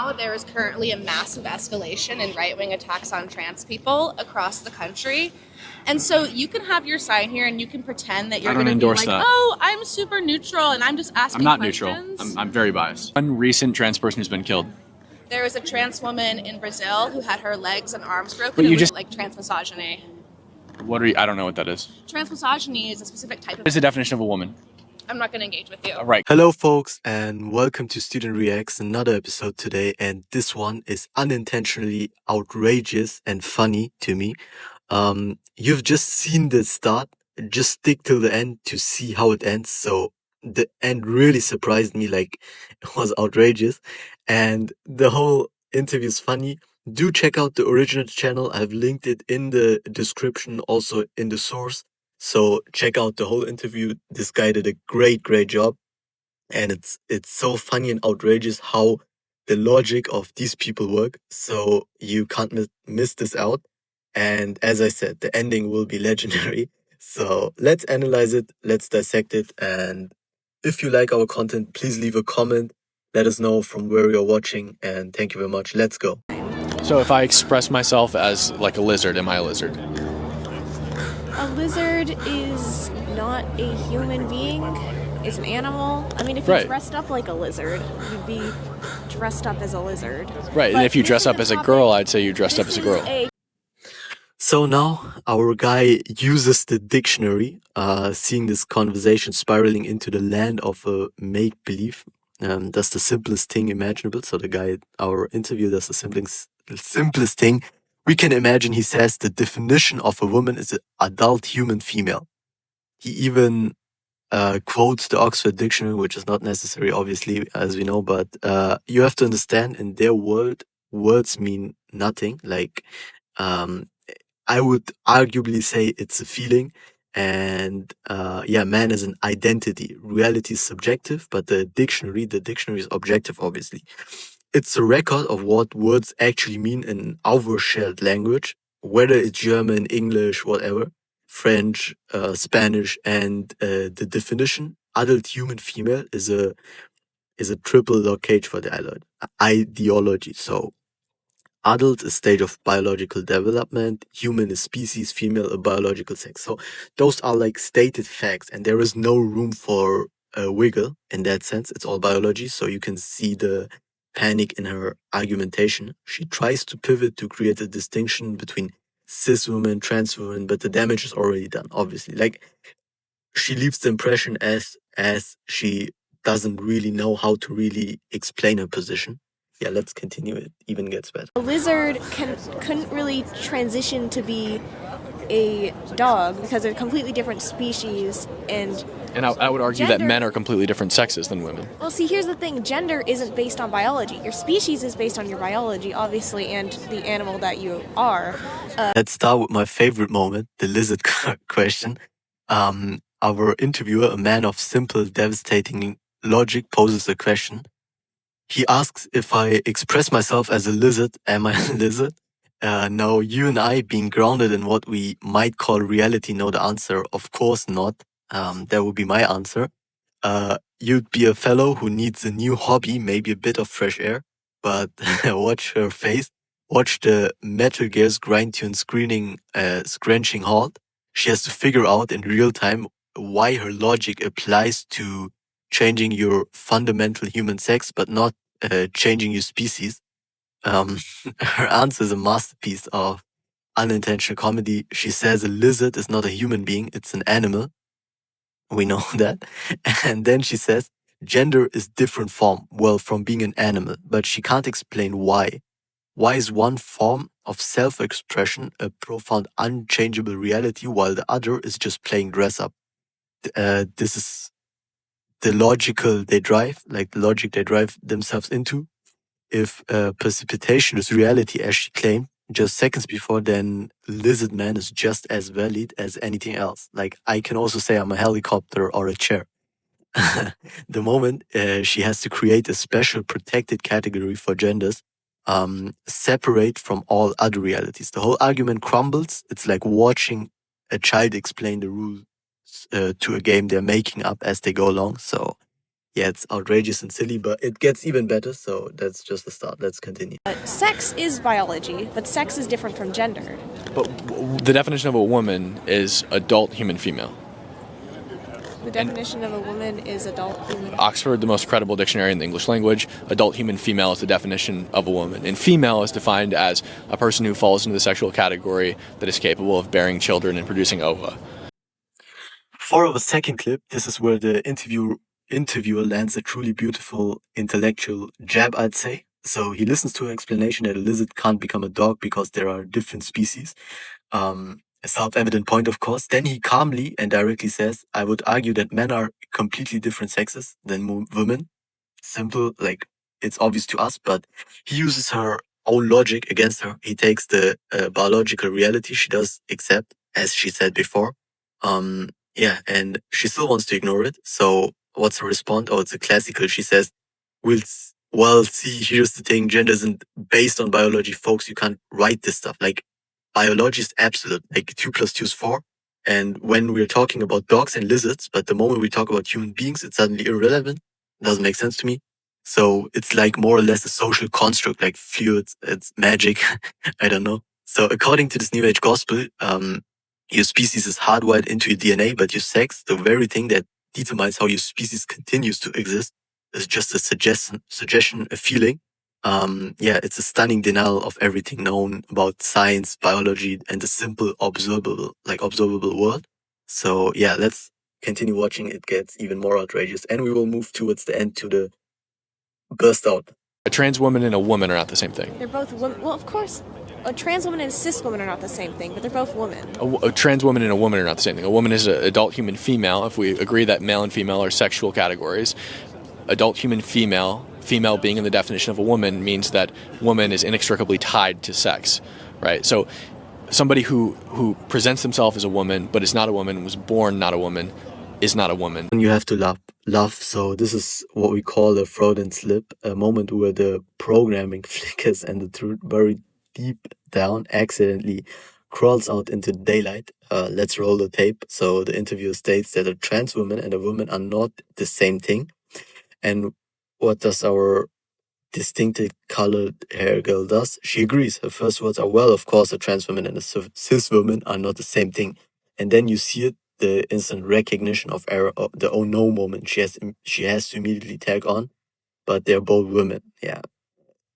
now there is currently a massive escalation in right-wing attacks on trans people across the country. And so you can have your sign here and you can pretend that you're going to be like, oh, I'm super neutral and I'm just asking questions. I'm not neutral. I'm very biased. One recent trans person who's been killed. There was a trans woman in Brazil who had her legs and arms broken. But it was like trans misogyny. I don't know what that is. Trans misogyny is a specific type of... What is the definition of a woman? I'm not going to engage with you. All right. Hello folks and welcome to Student Reacts, another episode today, and this one is unintentionally outrageous and funny to me. You've just seen the start, just stick till the end to see how it ends. So the end really surprised me, like it was outrageous and the whole interview is funny. Do check out the original channel. I've linked it in the description, also in the source. So check out the whole interview. This guy did a great job. And it's so funny and outrageous how the logic of these people work. So you can't miss this out. And as I said, the ending will be legendary. So let's analyze it. Let's dissect it. And if you like our content, please leave a comment. Let us know from where you're watching. And thank you very much. Let's go. So if I express myself as like a lizard, am I a lizard? A lizard is not a human being. It's an animal. I mean, if you dressed up like a lizard, you'd be dressed up as a lizard. Right, and if you dress up as a girl, I'd say you dressed up as a girl. So now our guy uses the dictionary, seeing this conversation spiraling into the land of make-believe. That's the simplest thing imaginable. So the guy, our interview, does the simplest thing we can imagine. He says the definition of a woman is an adult human female. He even quotes the Oxford Dictionary, which is not necessary, obviously, as we know, but you have to understand, in their world, words mean nothing. Like, I would arguably say it's a feeling, and man is an identity. Reality is subjective, but the dictionary is objective, obviously. It's a record of what words actually mean in our shared language, whether it's German, English, whatever, French, Spanish, and the definition, adult human female, is a triple lock cage for the ideology. So adult is stage of biological development, human is species, female a biological sex. So those are like stated facts, and there is no room for a wiggle in that sense. It's all biology. So you can see the panic in her argumentation. She tries to pivot to create a distinction between cis women, trans women, but the damage is already done, obviously. Like, she leaves the impression as she doesn't really know how to really explain her position. Yeah, let's continue. It even gets better. A lizard couldn't really transition to be a dog because they're a completely different species, and I would argue that men are completely different sexes than women. Well, see, here's the thing. Gender isn't based on biology. Your species is based on your biology, obviously, and the animal that you are. Let's start with my favorite moment, the lizard question. Our interviewer, a man of simple, devastating logic, poses a question. He asks, if I express myself as a lizard, am I a lizard? Now, you and I, being grounded in what we might call reality, know the answer. Of course not. That would be my answer. You'd be a fellow who needs a new hobby, maybe a bit of fresh air, but watch her face. Watch the Metal Gear's grind to a scrunching halt. She has to figure out in real time why her logic applies to changing your fundamental human sex, but not changing your species. Her answer is a masterpiece of unintentional comedy. She says a lizard is not a human being, it's an animal. We know that. And then she says, gender is different form, well, from being an animal, but she can't explain why. Why is one form of self-expression a profound, unchangeable reality, while the other is just playing dress up? This is the logic they drive themselves into. If precipitation is reality, as she claimed just seconds before, then lizard man is just as valid as anything else. Like, I can also say I'm a helicopter or a chair. The moment she has to create a special protected category for genders, separate from all other realities. The whole argument crumbles. It's like watching a child explain the rules to a game they're making up as they go along. So yeah, it's outrageous and silly, but it gets even better. So that's just the start. Let's continue. Sex is biology, but sex is different from gender. But the definition of a woman is adult human female. The definition of a woman is adult human. Oxford, the most credible dictionary in the English language, adult human female is the definition of a woman. And female is defined as a person who falls into the sexual category that is capable of bearing children and producing ova. For our second clip, this is where the interviewer lands a truly beautiful intellectual jab, I'd say. So he listens to an explanation that a lizard can't become a dog because there are different species. A self-evident point, of course. Then he calmly and directly says, I would argue that men are completely different sexes than women. Simple, like, it's obvious to us, but he uses her own logic against her. He takes the biological reality she does accept, as she said before. Yeah, and she still wants to ignore it. So what's her response? Oh, it's a classical. She says, well, see, here's the thing. Gender isn't based on biology, folks. You can't write this stuff. Like, biology is absolute. Like, 2 + 2 is 4. And when we're talking about dogs and lizards, but the moment we talk about human beings, it's suddenly irrelevant. Doesn't make sense to me. So it's like more or less a social construct, like fear, it's magic. I don't know. So according to this New Age gospel, your species is hardwired into your DNA, but your sex, the very thing that determines how your species continues to exist, is just a suggestion, a feeling. Yeah, it's a stunning denial of everything known about science, biology, and the simple observable world. So yeah, let's continue watching. It gets even more outrageous, and we will move towards the end to the burst out. A trans woman and a woman are not the same thing. They're both women. Well, of course, a trans woman and a cis woman are not the same thing, but they're both women. A trans woman and a woman are not the same thing. A woman is an adult human female. If we agree that male and female are sexual categories, adult human female being in the definition of a woman means that woman is inextricably tied to sex, right? So somebody who presents themselves as a woman but is not a woman, was born not a woman, is not a woman. You have to laugh. So this is what we call a Freudian slip, a moment where the programming flickers and the truth buried deep down accidentally crawls out into daylight. Let's roll the tape. So the interviewer states that a trans woman and a woman are not the same thing. And what does our distinctive colored hair girl does? She agrees. Her first words are, well, of course, a trans woman and a cis woman are not the same thing. And then you see it, the instant recognition of error, the oh no moment she has to immediately tag on, but they're both women. Yeah,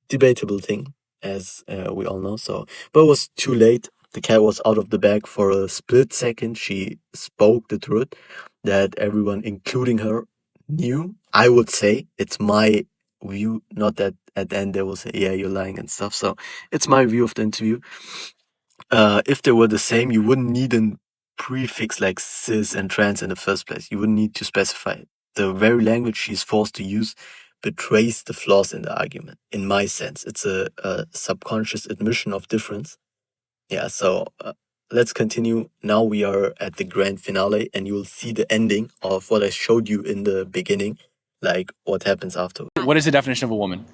debatable thing, as we all know. So, but it was too late. The cat was out of the bag for a split second. She spoke the truth that everyone, including her, knew. I would say it's my view, not that at the end they will say, yeah, you're lying and stuff. So it's my view of the interview. If they were the same, you wouldn't need a prefix like cis and trans in the first place. You wouldn't need to specify it. The very language she's forced to use betrays the flaws in the argument. In my sense, it's a subconscious admission of difference. Yeah, so let's continue. Now we are at the grand finale, and you will see the ending of what I showed you in the beginning, like what happens after. What is the definition of a woman?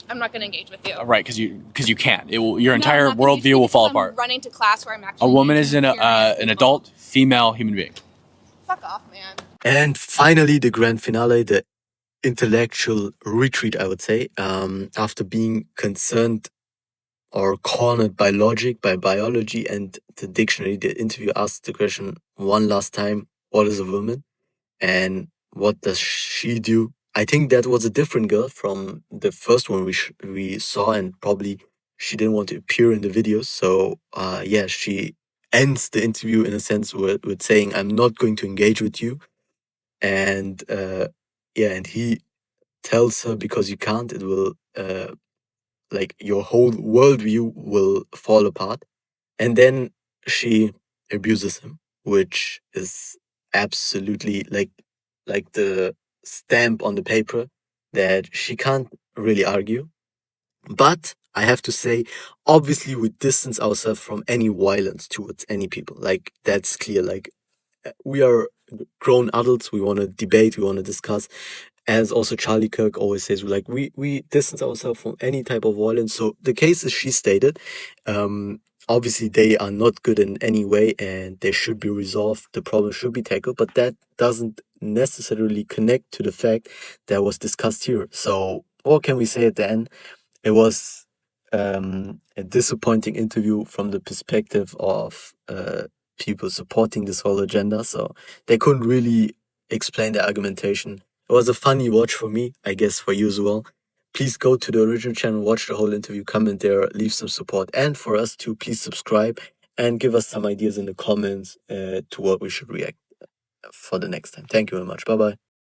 I'm not going to engage with you. Right, because you can't. Your entire worldview will fall apart. I'm running to class where I'm actually. A woman is an adult female human being. Fuck off, man. And finally, the grand finale, the intellectual retreat, I would say, after being concerned or cornered by logic, by biology and the dictionary, the interviewer asked the question one last time, what is a woman? And what does she do? I think that was a different girl from the first one we saw, and probably she didn't want to appear in the videos. So yeah, she ends the interview in a sense with saying, I'm not going to engage with you. And yeah, and he tells her, because you can't, it will like your whole worldview will fall apart. And then she abuses him, which is absolutely like the stamp on the paper that she can't really argue. But I have to say, obviously we distance ourselves from any violence towards any people. Like, that's clear. Like, we are grown adults, we want to debate, we want to discuss. As also Charlie Kirk always says, like, we distance ourselves from any type of violence. So the cases she stated, obviously they are not good in any way and they should be resolved. The problem should be tackled, but that doesn't necessarily connect to the fact that was discussed here. So what can we say at the end? It was a disappointing interview from the perspective of people supporting this whole agenda. So they couldn't really explain the argumentation. It was a funny watch for me, I guess for you as well. Please go to the original channel, watch the whole interview, comment there, leave some support. And for us too, please subscribe and give us some ideas in the comments to what we should react for the next time. Thank you very much. Bye-bye.